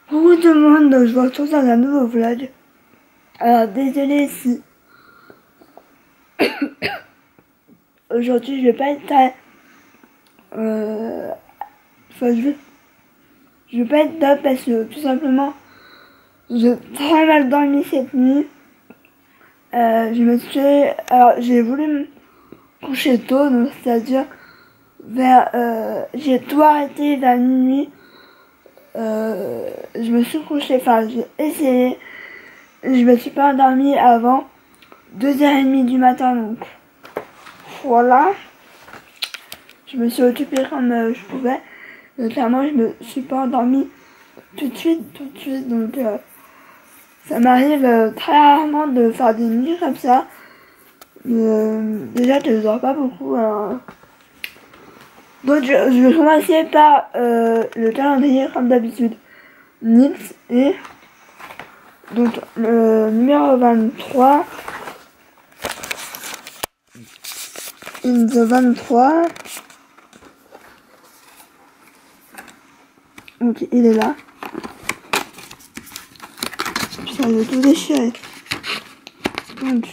Coucou tout le monde, je vous retrouve dans un nouveau vlog. Alors désolé si aujourd'hui je vais pas être très je vais pas être top parce que tout simplement j'ai très mal dormi cette nuit. Alors j'ai voulu me coucher tôt, donc c'est-à-dire vers j'ai tout arrêté vers minuit. Je me suis couchée, enfin j'ai essayé, je me suis pas endormie avant 2h30 du matin, donc voilà. Je me suis occupée comme je pouvais, mais clairement je me suis pas endormie tout de suite, donc ça m'arrive très rarement de faire des nuits comme ça. Déjà que je dors pas beaucoup, alors. Donc je vais commencer par le calendrier comme d'habitude. Nix et donc le numéro 23. In the 23. Donc il est là. Putain, il est tout déchiré. Donc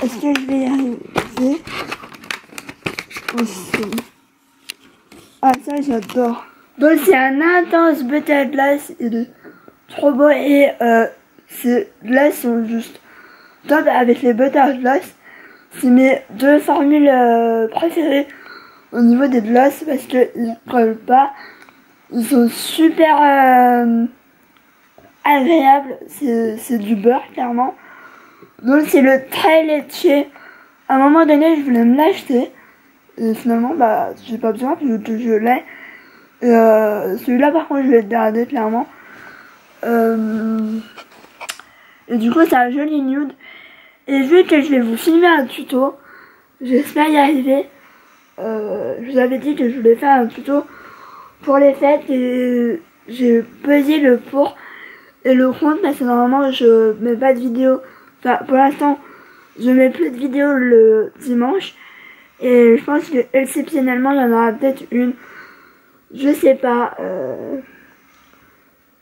est-ce que je vais y arriver aussi? Ah ça j'adore. Donc c'est un intense butter à glace, il est trop beau et ces glaces sont juste top avec les butter à glace. C'est mes deux formules préférées au niveau des glaces parce qu'ils collent pas. Ils sont super agréables, c'est du beurre clairement. Donc c'est le très laitier. À un moment donné je voulais me l'acheter. Et finalement, bah, j'ai pas besoin parce que je l'ai. Celui-là, par contre, je vais le garder clairement. Et du coup, c'est un joli nude. Et vu que je vais vous filmer un tuto, j'espère y arriver. Je vous avais dit que je voulais faire un tuto pour les fêtes et j'ai pesé le pour et le contre parce que normalement, je mets pas de vidéo. Enfin, pour l'instant, je mets plus de vidéos le dimanche. Et je pense que exceptionnellement il y en aura peut-être une. Je sais pas.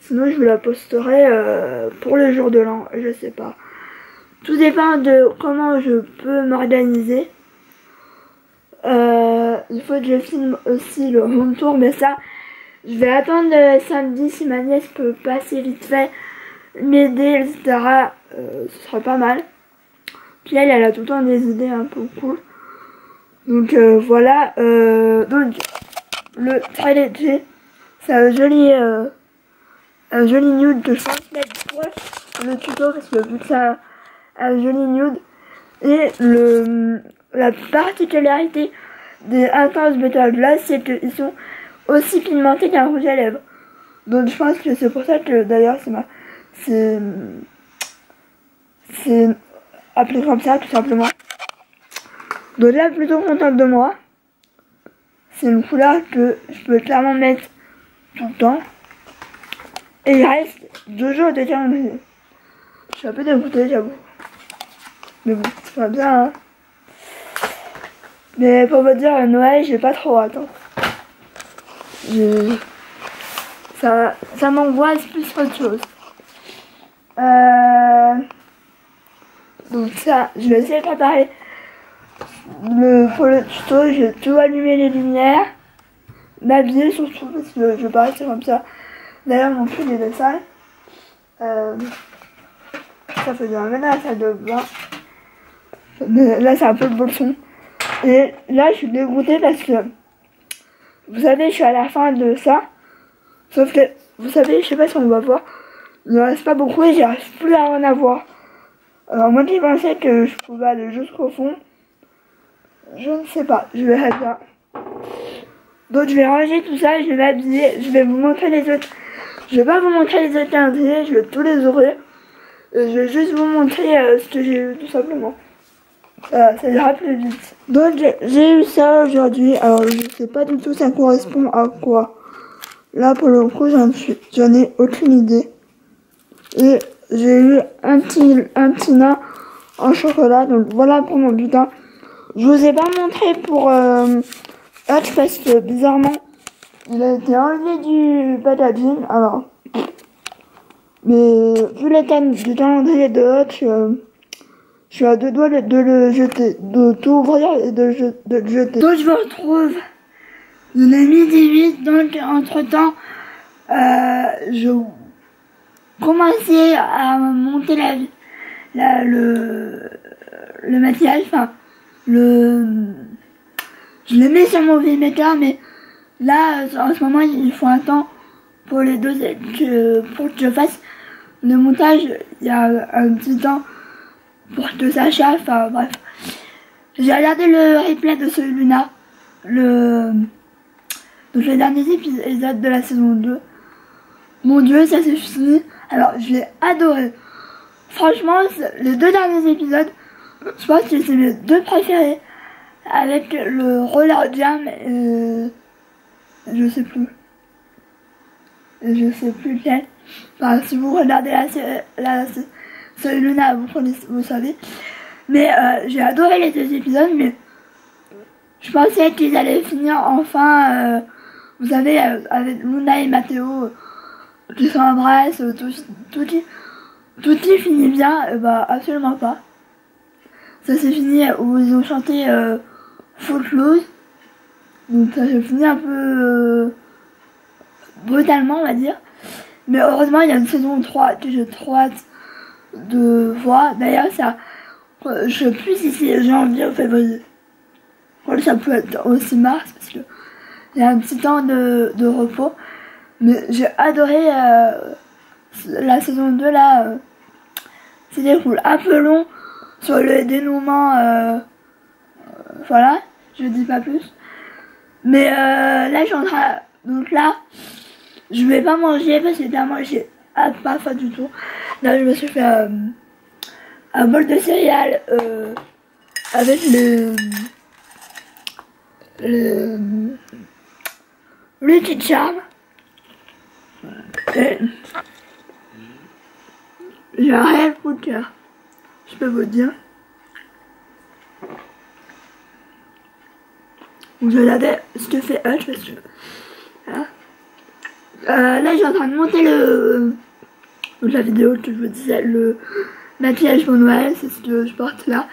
Sinon je vous la posterai pour le jour de l'an. Je sais pas. Tout dépend de comment je peux m'organiser. Il faut que je filme aussi le home tour. Mais ça, je vais attendre samedi si ma nièce peut passer vite fait, m'aider, etc. Ce sera pas mal. Puis elle a tout le temps des idées un peu cool. Donc voilà, donc le très léger, c'est un joli nude que je pense mettre pour le tuto parce que vu que c'est un joli nude. Et la particularité des Intense Butter Glass, c'est qu'ils sont aussi pigmentés qu'un rouge à lèvres. Donc je pense que c'est pour ça que d'ailleurs c'est appelé comme ça tout simplement. Donc là, plutôt contente de moi. C'est une couleur que je peux clairement mettre tout le temps. Et il reste 2 jours de calendrier. Je suis un peu dégoûtée, j'avoue. Mais bon, c'est pas bien, hein. Mais pour vous dire, Noël, j'ai pas trop hâte, hein. Ça m'angoisse plus qu'autre chose. Donc ça, je vais essayer de préparer pour le tuto. J'ai tout allumé les lumières, m'habiller surtout parce que je vais pas rester comme ça. D'ailleurs mon pull il est sale. Ça fait bien la salle de bain. Mais là c'est un peu le bolson. Et là je suis dégoûtée parce que vous savez je suis à la fin de ça. Sauf que vous savez, je sais pas si on va voir, il ne reste pas beaucoup et j'arrive plus à en avoir. Alors moi qui pensais que je pouvais aller jusqu'au fond, je ne sais pas, je verrai bien. Donc je vais ranger tout ça, je vais m'habiller, je vais vous montrer les autres. Je vais pas vous montrer les autres calendriers, je vais tous les ouvrir. Et je vais juste vous montrer ce que j'ai eu tout simplement. Ça ira plus vite. Donc j'ai eu ça aujourd'hui, alors je sais pas du tout ça correspond à quoi. Là pour le coup j'en ai aucune idée. Et j'ai eu un petit nain en chocolat, donc voilà pour mon butin. Je vous ai pas montré pour Hutch parce que bizarrement, il a été enlevé du packaging. Alors, mais vu l'état du calendrier de Hutch, je suis à deux doigts de le jeter, de tout ouvrir et de le jeter. Donc je me retrouve de la midi 8, donc entre temps, je commençais à monter le maquillage, enfin, je l'ai mis sur mon Vmaker, mais là, en ce moment, il faut un temps pour les deux, pour que je fasse le montage, il y a un petit temps pour que ça chauffe, enfin bref. J'ai regardé le replay de ce Luna, donc les derniers épisodes de la saison 2. Mon dieu, ça s'est fini. Alors, je l'ai adoré. Franchement, les deux derniers épisodes, je pense que c'est mes deux préférés. Avec le roller jam et je sais plus lequel. Enfin, si vous regardez ce Luna, vous savez. Mais j'ai adoré les deux épisodes, mais je pensais qu'ils allaient finir enfin, vous savez, avec Luna et Matteo qui s'embrassent, tout qui finit bien. Bah absolument pas. Ça s'est fini où ils ont chanté Footloose. Donc ça s'est fini un peu brutalement, on va dire. Mais heureusement, il y a une saison 3 que j'ai trop hâte de voir. D'ailleurs, ça, je sais plus si c'est janvier ou février. Ça peut être aussi mars, parce que il y a un petit temps de repos. Mais j'ai adoré la saison 2 là. C'était cool. Un peu long sur le dénouement. Voilà, je dis pas plus. Mais là, je suis en train. Donc là, je vais pas manger parce que évidemment, j'ai pas faim du tout. Là, je me suis fait un bol de céréales avec le Lucky Charm. J'ai un réel coup de cœur, je peux vous dire. Je regardais ce que fait Hutch parce que voilà. Là, je suis en train de monter la vidéo que je vous disais, le maquillage pour Noël, c'est ce que je porte là.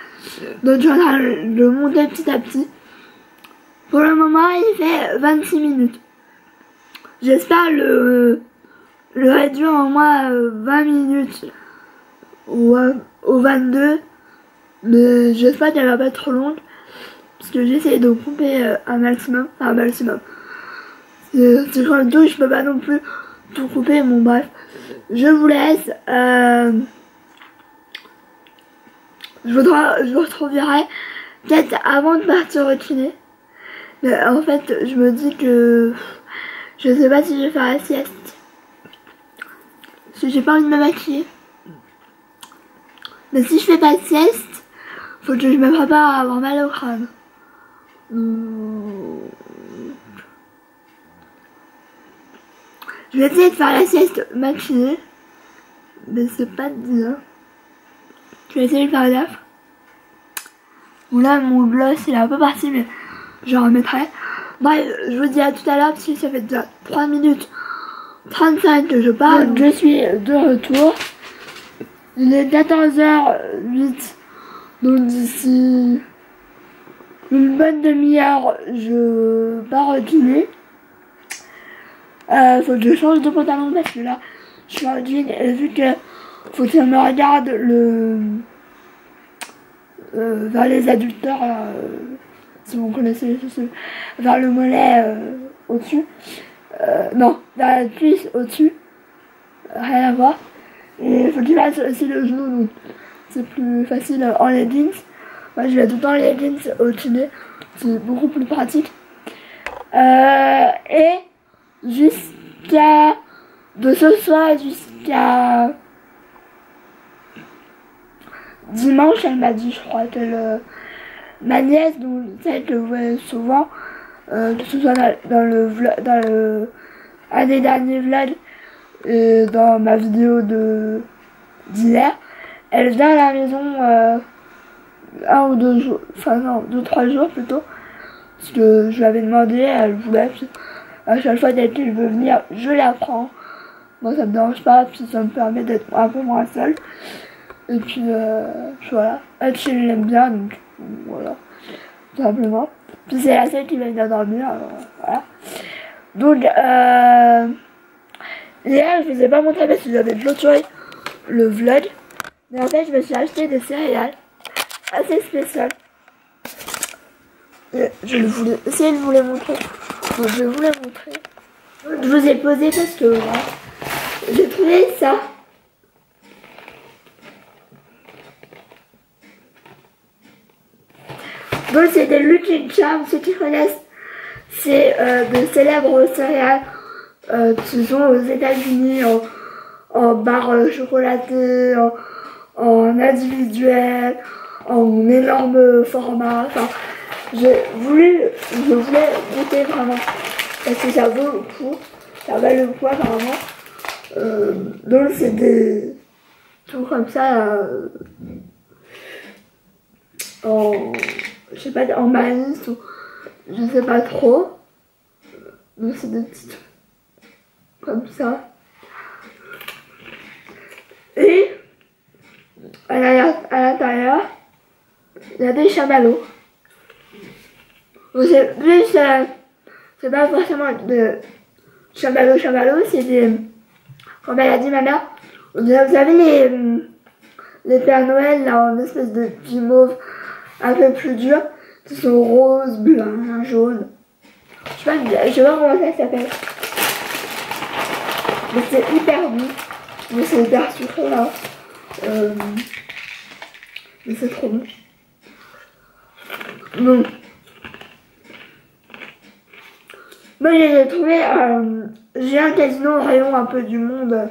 Donc je suis en train de le monter petit à petit. Pour le moment, il fait 26 minutes. J'espère le réduire au moins 20 minutes ou 22. Mais j'espère qu'elle va pas être trop longue. Parce que j'essaie de couper un maximum. Enfin, un maximum. C'est quand même tout, je peux pas non plus tout couper. Bon, bref. Je vous laisse. Je vous retrouverai peut-être avant de partir au kiné. Mais en fait, je me dis que je sais pas si je vais faire la sieste. Parce que j'ai pas envie de me maquiller. Mais si je fais pas de sieste, faut que je me prépare à avoir mal au crâne. Je vais essayer de faire la sieste matinée. Mais c'est pas bien. Je vais essayer de faire gaffe. Bon là mon gloss il est un peu parti mais je remettrai. Bref, je vous dis à tout à l'heure parce que ça fait déjà 3 minutes 35 que je parle. Je suis de retour. Il est 14h08. Donc d'ici une bonne demi-heure je pars au dîner. Faut que je change de pantalon parce que là je suis en jean et vu que faut que je me regarde vers les adducteurs, si vous connaissez les chaussures, vers le mollet au-dessus, non, vers la cuisse au-dessus, rien à voir, et il faut qu'il fasse aussi le genou, donc c'est plus facile en leggings. Moi je vais tout le temps en leggings au-dessus, c'est beaucoup plus pratique, et jusqu'à de ce soir jusqu'à dimanche, elle m'a dit, je crois, que ma nièce, donc celle que vous voyez souvent, que ce soit dans le un des derniers vlogs et dans ma vidéo d'hier, elle vient à la maison 1 ou 2 jours, enfin non, 2-3 jours plutôt, Parce que je l'avais demandé, elle voulait, puis à chaque fois dès qu'elle veut venir, je la prends. Moi ça me dérange pas, puis ça me permet d'être un peu moins seule. Et puis voilà, elle l'aime bien, donc voilà, tout simplement. Puis c'est la seule qui va venir dormir, alors voilà. Donc hier je vous ai pas montré parce que j'avais clôturé le vlog. Mais en fait je me suis acheté des céréales assez spéciales. Je voulais essayer de vous les montrer. Donc je vais vous les montrer. Donc, je vous ai posé parce que voilà, j'ai trouvé ça. Donc c'est des Lucky Charms, ceux qui connaissent, c'est de célèbres céréales qui sont aux États-Unis en barres chocolatées, en individuel, en énorme format. Enfin, je voulais goûter vraiment parce que ça vaut le coup, ça valait le coup apparemment. Donc c'est des trucs comme ça je sais pas, en maïs ou je sais pas trop. Donc c'est des petits trucs comme ça. Et à l'intérieur, il y a des chamallows. C'est plus, c'est pas forcément de chamallows, c'est des, comme elle a dit ma mère, vous savez les Pères Noël là en espèce de petit mauve un peu plus dur, qui sont roses, blancs, jaunes. Je sais pas comment ça s'appelle. Mais c'est hyper bon. Mais c'est hyper sucré là. Mais c'est trop bon. Donc, moi j'ai trouvé, j'ai un casino au rayon un peu du monde.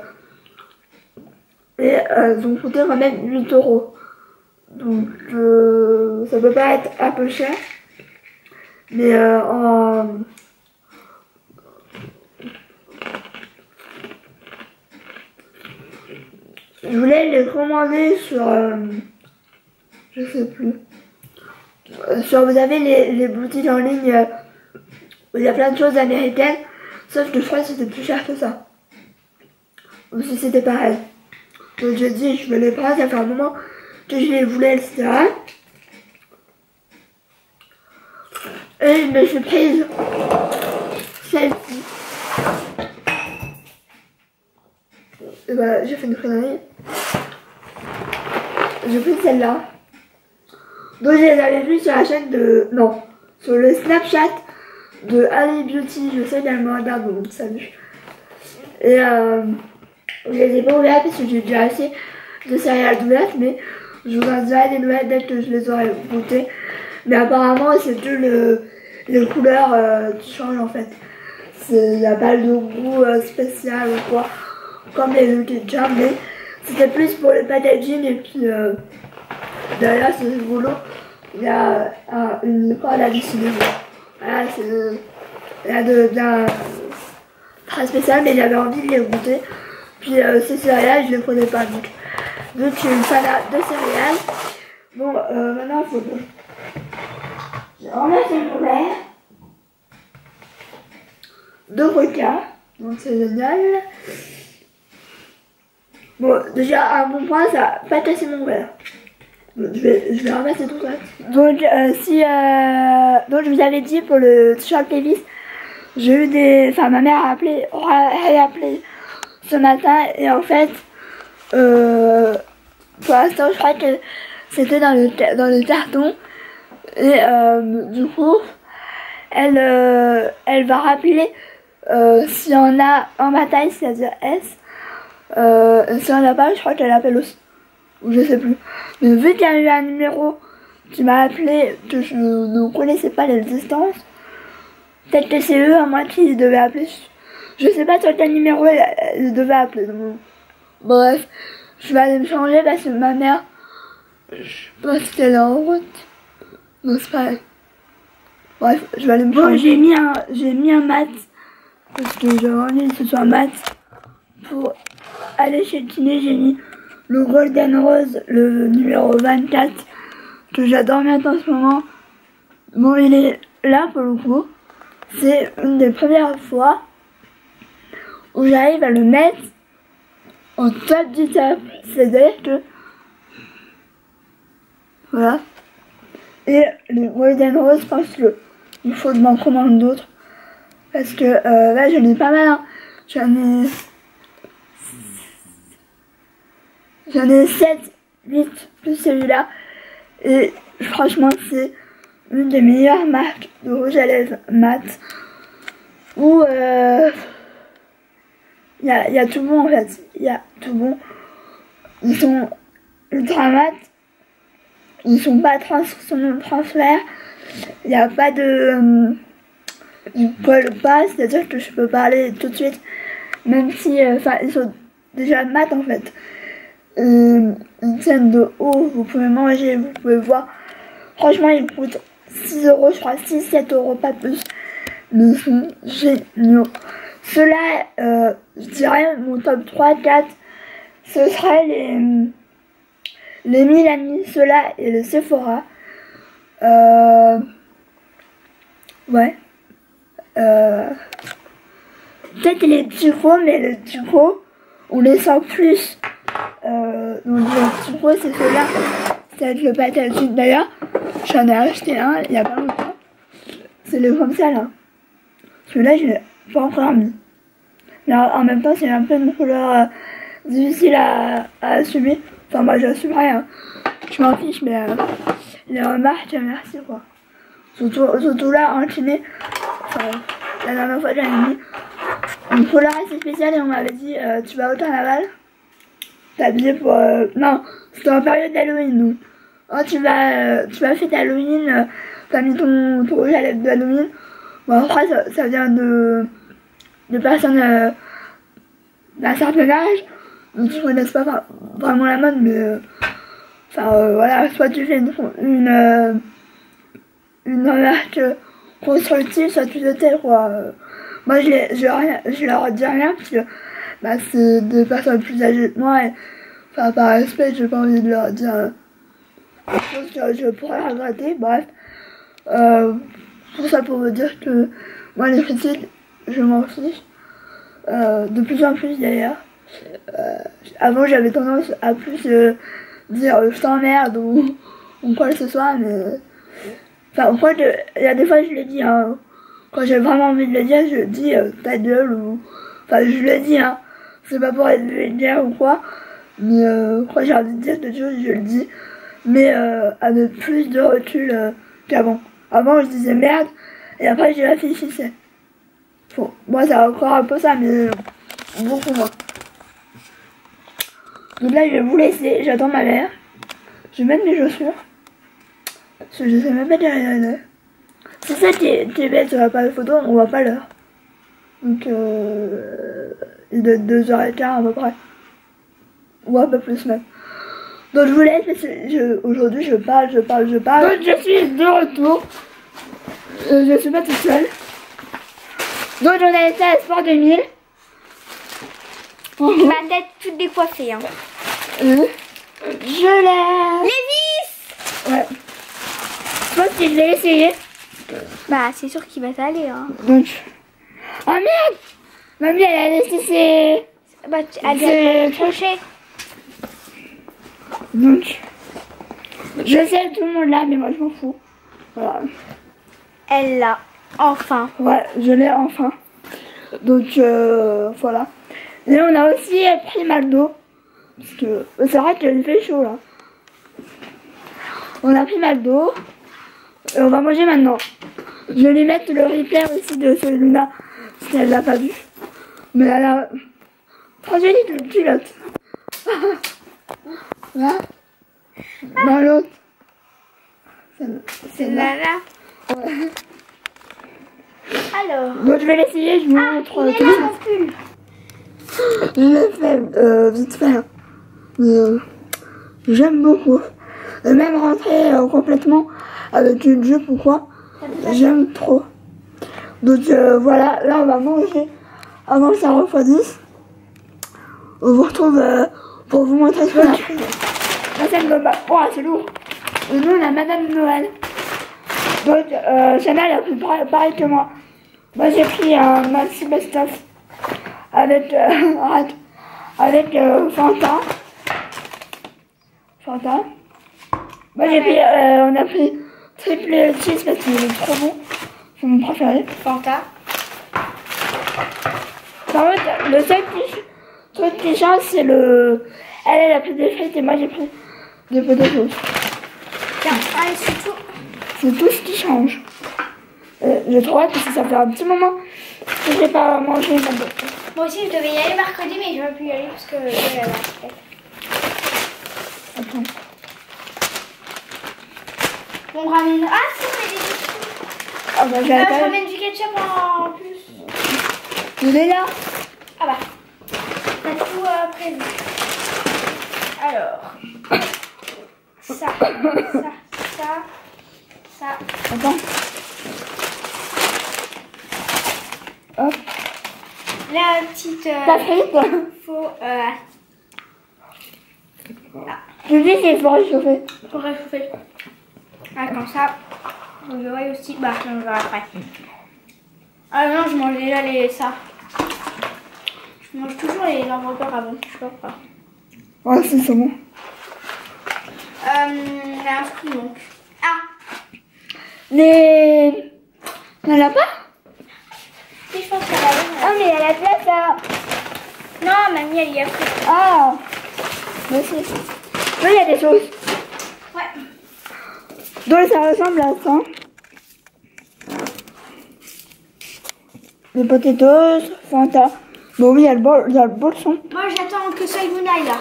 Et ils ont coûté quand même 8 €. Donc ça peut pas être un peu cher. Mais je voulais les commander sur je sais plus. Sur, vous avez les boutiques en ligne où il y a plein de choses américaines. Sauf que je crois que c'était plus cher que ça. Ou si c'était pareil. Donc j'ai dit je me les prends, ça fait un moment que je les voulais, etc. Et je me suis prise celle-ci. Et voilà, j'ai fait une connerie. J'ai pris celle-là. Donc je les avais vues sur la chaîne de... Non, sur le Snapchat de Ali Beauty. Je sais qu'elle me regarde, donc salut. Et je les ai pas ouvertes parce que j'ai déjà assez de céréales ouvertes, mais je vous en dirai des nouvelles dès que je les aurai goûtées. Mais apparemment c'est que les couleurs qui changent en fait. Il n'y a pas de goût spécial ou quoi, comme les Lucky Charms, mais c'était plus pour le packaging. Et puis derrière ce rouleau, il y a une corde à dessiner. Voilà, il y a de bien très spécial, mais j'avais envie de les goûter. Puis ces céréales, je les connais pas, donc vu que je suis une fan de céréales. Bon, maintenant il faut que je remette le verre de Roca, donc c'est génial. Bon, déjà un bon point, ça a pas cassé mon verre. Donc, je vais ramasser tout ça. Donc donc je vous avais dit pour le t-shirt Levi's, j'ai eu des, enfin ma mère a appelé, elle a appelé ce matin et en fait pour l'instant je crois que c'était dans le carton et du coup elle va rappeler s'il y en a en ma taille, c'est-à-dire S. Si on n'a pas, je crois qu'elle appelle aussi. Ou je sais plus. Mais vu qu'il y a eu un numéro qui m'a appelé, que je ne connaissais pas l'existence, peut-être que c'est eux à moi qui devaient appeler. Je sais pas sur quel numéro elle devait appeler. Donc, bref, je vais aller me changer parce que ma mère, je pense qu'elle est en route. Non, c'est pas. Bref, je vais aller me changer. J'ai mis un mat parce que j'avais envie que ce soit un mat pour aller chez le kiné. J'ai mis le Golden Rose, le numéro 24, que j'adore mettre en ce moment. Bon, il est là, pour le coup, c'est une des premières fois où j'arrive à le mettre en top du top. C'est-à-dire que... Voilà. Et les Golden Rose, je pense qu'il faut m'en commander d'autres. Parce que là, j'en ai pas mal. Hein. J'en ai 7, 8 plus celui-là. Et franchement, c'est une des meilleures marques de rouge à lèvres mat. Où il y a tout bon en fait. Il y a tout bon. Ils sont ultra mat. Ils sont pas transfert. Il n'y a pas de... ils collent pas, c'est-à-dire que je peux parler tout de suite. Même si... Enfin, ils sont déjà mat en fait. Une scène de haut, vous pouvez manger, vous pouvez voir. Franchement, ils coûtent 6 €, je crois, 6-7 €, pas plus. Mais ils sont géniaux. Ceux-là, je dirais, mon top 3-4, ce serait les Milani, ceux-là, et le Sephora. Ouais. Peut-être les Duco, mais les Duco, on les sent plus. Donc les Duco, c'est ceux-là. C'est avec le patatine. D'ailleurs, j'en ai acheté un il y a pas longtemps. C'est le comme ça, là. Celui-là, je l'ai pas encore mis. Mais en même temps, c'est un peu une couleur difficile à assumer. Enfin, moi, j'assume rien. Je m'en fiche, mais les remarques, merci, quoi. Surtout là, en kiné. Enfin, la dernière fois, j'avais mis une couleur assez spéciale et on m'avait dit tu vas au carnaval. T'as habillé pour... non, c'était en période d'Halloween, donc. Oh, tu vas fêter Halloween, t'as mis ton rouge à lèvres d'Halloween. Bon, après, ça vient de personnes d'un certain âge, donc ils connaissent pas vraiment la mode, mais voilà, soit tu fais une remarque constructive, soit tu te tais, quoi. Moi, je leur dis rien, parce que c'est des personnes plus âgées que moi, et par respect, j'ai pas envie de leur dire chose que je pourrais regretter, bref. Tout ça pour vous dire que moi, les critiques, je m'en fiche. De plus en plus d'ailleurs. Avant j'avais tendance à plus dire je t'emmerde ou quoi que ce soit, mais enfin quoi que il y a des fois je le dis hein, quand j'ai vraiment envie de le dire, je le dis ta gueule ou enfin je le dis hein, c'est pas pour être vulgaire ou quoi, mais quand j'ai envie de dire quelque chose je le dis, mais avec plus de recul qu'avant. Avant je disais merde et après je réfléchissais. Bon, moi c'est encore un peu ça, mais beaucoup moins. Donc là je vais vous laisser, j'attends ma mère. Je vais mettre mes chaussures. Parce que je sais même pas dire rien. C'est ça qui est bête sur l'appareil photo, on voit pas l'heure. Donc il doit être 2h15 à peu près. Ou un peu plus même. Donc je vous laisse parce que aujourd'hui je parle. Donc je suis de retour. Je suis pas toute seule. Donc j'en ai été à Sport 2000. Ma tête toute décoiffée hein. Je l'ai. Les vis. Ouais. Je pense que je vais essayer. Bah c'est sûr qu'il va s'aller hein. Donc. Oh merde. Mamie elle a laissé ses... Bah elle vient de crochet. Donc. Je sais tout le monde là mais moi je m'en fous. Voilà. Elle l'a. Enfin. Ouais, je l'ai enfin. Donc voilà. Et on a aussi pris McDo. Parce que c'est vrai qu'il fait chaud là. On a pris McDo. Et on va manger maintenant. Je vais lui mettre le replay aussi de celui-là. Si elle l'a pas vu. Mais elle a très jolie de culotte. Là. Dans l'autre. C'est là. Ouais. Alors. Donc je vais l'essayer, je vous montre il est là mon pull. Je l'ai fait vite fait. Hein. Mais j'aime beaucoup. Et même rentrer complètement avec une jupe ou quoi. J'aime trop. Donc voilà, là on va manger avant que ça refroidisse. On vous retrouve pour vous montrer ce qu'on a pris. Là ça me va. Oh c'est lourd. Et nous on a Madame Noël. Donc, Chanel a pris pareil que moi. Moi, j'ai pris un maxi best-of avec, Fanta. Fanta. Moi, j'ai pris, on a pris triple cheese parce qu'il est trop bon. C'est mon préféré. Fanta. Par contre, le seul truc qui change, c'est le... Elle a pris des frites et moi, j'ai pris des potatoes. Tiens, allez, c'est tout. C'est tout ce qui change. J'ai trop hâte parce que ça fait un petit moment que j'ai pas mangé ma boîte. Moi aussi, je devais y aller mercredi, mais je ne vais plus y aller parce que je vais aller. Attends. On ramène. Ah, si, on met des Ah bah j'ai je la ramène du ketchup en plus. Il est là. Ah bah. On a tout prévu. Alors. Ça. Attends. Hop. La petite. Ta frite. Faut. Je dis qu'il faut réchauffer. Pour réchauffer. Ah, comme ça. Vous verrez aussi. Bah, je le verrai après. Ah non, je mange déjà ça. Je mange toujours les hamburgers avant. Je sais pas pourquoi. Ouais, c'est bon. Un fruit donc. Ah! Les... Il n'y en a pas? Si, je pense qu'elle a Ah, mais il y a la place là. Non, mamie, elle y a pris. Ah. Merci. Oui, il y a des choses. Ouais. Donc ça ressemble à ça. Les potatoes, Fanta. Bon oui, il y a le bourson. Moi, j'attends que ça aille là.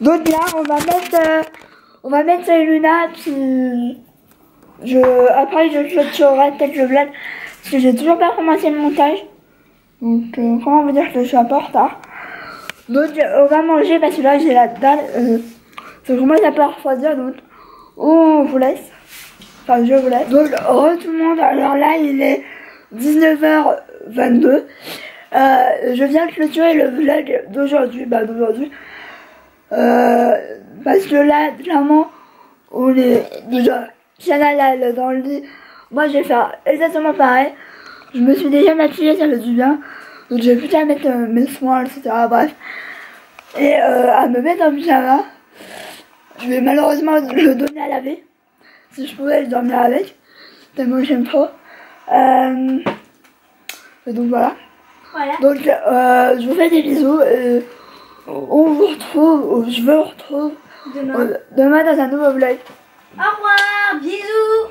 Donc là, on va mettre Luna. Après, je ferai peut-être le vlog. Parce que j'ai toujours pas commencé le montage. Donc, comment vous dire que je suis un peu en retard. Donc, on va manger parce que là, j'ai la dalle. Ça commence à pas refroidir. Donc, on vous laisse. Enfin, je vous laisse. Donc, tout le monde. Alors là, il est 19h22. Je viens de clôturer le vlog d'aujourd'hui. Parce que là, clairement, on est déjà Chanel dans le lit. Moi, je vais faire exactement pareil. Je me suis déjà maquillée, ça fait du bien. Donc, je vais plus qu'à mettre mes soins, etc. Bref. Et à me mettre en pyjama. Je vais malheureusement le donner à laver. Si je pouvais, je dormirais avec. Tellement j'aime trop. Et donc voilà. Donc, je vous fais des bisous. On vous retrouve, je vous retrouve demain dans un nouveau vlog. Au revoir, bisous.